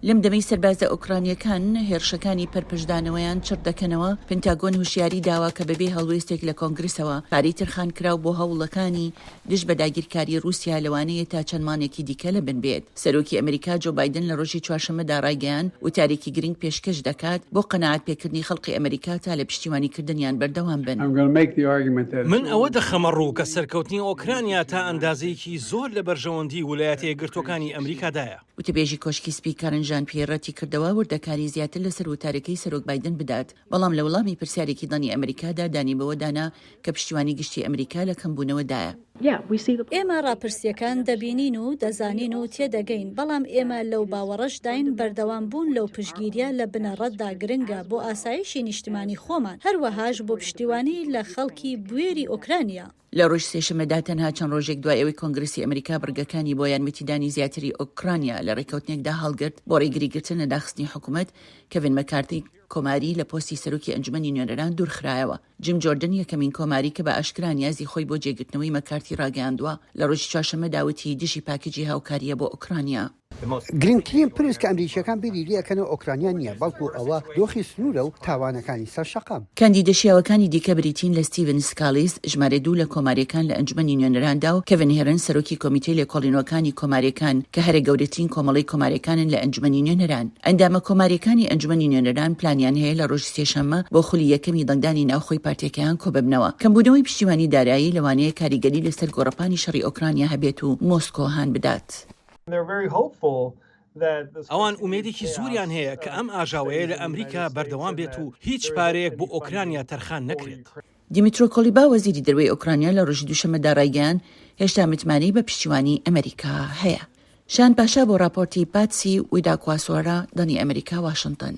لەم دەمەی سەربازە ئۆکرانیەکان هێرشەکانی پەرپشدانەوەیان چڕ دەکەنەوە. پنتاگۆن هوشیاری داوا کە بەبێ هەڵوێستێک لە کۆنگرسەوە پارەی ترخان کراو بۆ هەوڵەکانی دژ بە داگیرکاری رووسیا لەوانەیە تا چەند مانێکی دیکە لە بن بێت. سەرۆکی ئەمریکا جۆ بایدن لە ڕۆژی چوارشەممەدا ڕایگەیاند و تارێکی گرنگ پێشکەش دەکات بۆ قەناعەت پێکردنی خەڵکی ئەمریکا تا لە پشتیوانیکردنیان بەردەوام بن. من ئەوە دەخەمە ڕوو کە سەرکەوتنی ئۆکرانیا تا ئەندازەیەکی زۆر لە بەرژەوەندی ویلایەتە یەکگرتووەکانی ئەمریکادایە. وتەبێژی کۆشکی سپی کارنجان پێڕەتی کردەوە وردەکاری زیاتر لەسەر وتارەکەی سەرۆک بایدن بدات، بەڵام لە وەڵامی پرسیارێکی دڵنی ئەمریکادا دانی بەوە دانا کە پشتیوانی گشتی ئەمریکا لە کەمبوونەوەدایە. ئێمە ڕاپرسیەکان دەبینین و دەزانین و تێدەگەین، بەڵام ئێمە لەو باوەڕەش داین بەردەوام بوون لەو پشتگیریە لە بنەڕەتدا گرنگە بۆ ئاسایشی نیشتمانی خۆمان، هەروەهاش بۆ پشتیوانی لە خەڵکی بوێری ئۆکرانیا. لە ڕۆژ سێشەممەدا تەنها چەند ڕۆژێک دوای ئەوەی کۆنگرسی ئەمریکا بڕگەکانی بۆ یارمەتیدانی زیاتری ئۆکرانیا لە ڕێکەوتنێکدا هەڵگرت بۆ ڕێگریگرتن لە داخستنی حکوومەت، کەڤین مەکارتی کۆماری لە پۆستی سەرۆکی ئەنجومەنی نوێنەران دوورخرایەوە. جیم جۆردن یەکەمین کۆماری کە بە ئاشکرا نیازی خۆی بۆ جێگرتنەوەی مەکارتی ڕاگەیاندووە لە ڕۆژی چوارشەممە داوتی دژی پاکیجی هاوکاریە بۆ ئۆکرانیا. گرنگترین پرس کە ئەمریکیەکان بیری ئەکەنەوە ئۆکرانیا نییە، بەڵکو ئەوە دۆخی سنوورە و تاوانەکانی سەر شەقام. کاندیدەشیاوەکانی دیکە بریتین لە ستیڤن سکالیس ژمارە 2 لە کۆماریەکان لە ئەنجومەنی نوێنەراندا و کەڤن هێرن سەرۆکی کۆمیتەی لێکۆڵینەوەکانی کۆماریەکان کە هەرە گەورەترین کۆمەڵی کۆماریەکانن لە ئەنجومەنی نوێنەران. ئەندامە کۆماریەکانی ئەنجومەنی نوێنەران پلانیان هەیە لە ڕۆژی سێشەممە بۆ خولی یەکەمی دەنگدانی ناوخۆی پارتیەکەیان کۆببنەوە. کەمبوونەوەی پشتیوانی دارایی لەوانەیە کاریگەری لەسەر گۆڕەپانی شەڕی ئۆکرانیا هەبێت و مۆسکۆ هان بدات. ئەوان ئومێدێکی زوریان هەیە کە ئەم ئاژاوەیە لە ئەمریکا بەردەوام بێت و هیچ پارەیەک بۆ ئۆکرانیا تەرخان نەکرێت. دیمیترۆ کۆلیبا وەزیری دەروێی ئۆکرانیا لە ڕۆژی دووشەممەدا ڕایگەیاند هێشتا متمانی بە پشتیوانی ئەمریکا هەیە. شان پاشا بۆ راپۆرتی پاتسی ویداکواسۆرە دەنی ئەمریکا واشنگتن.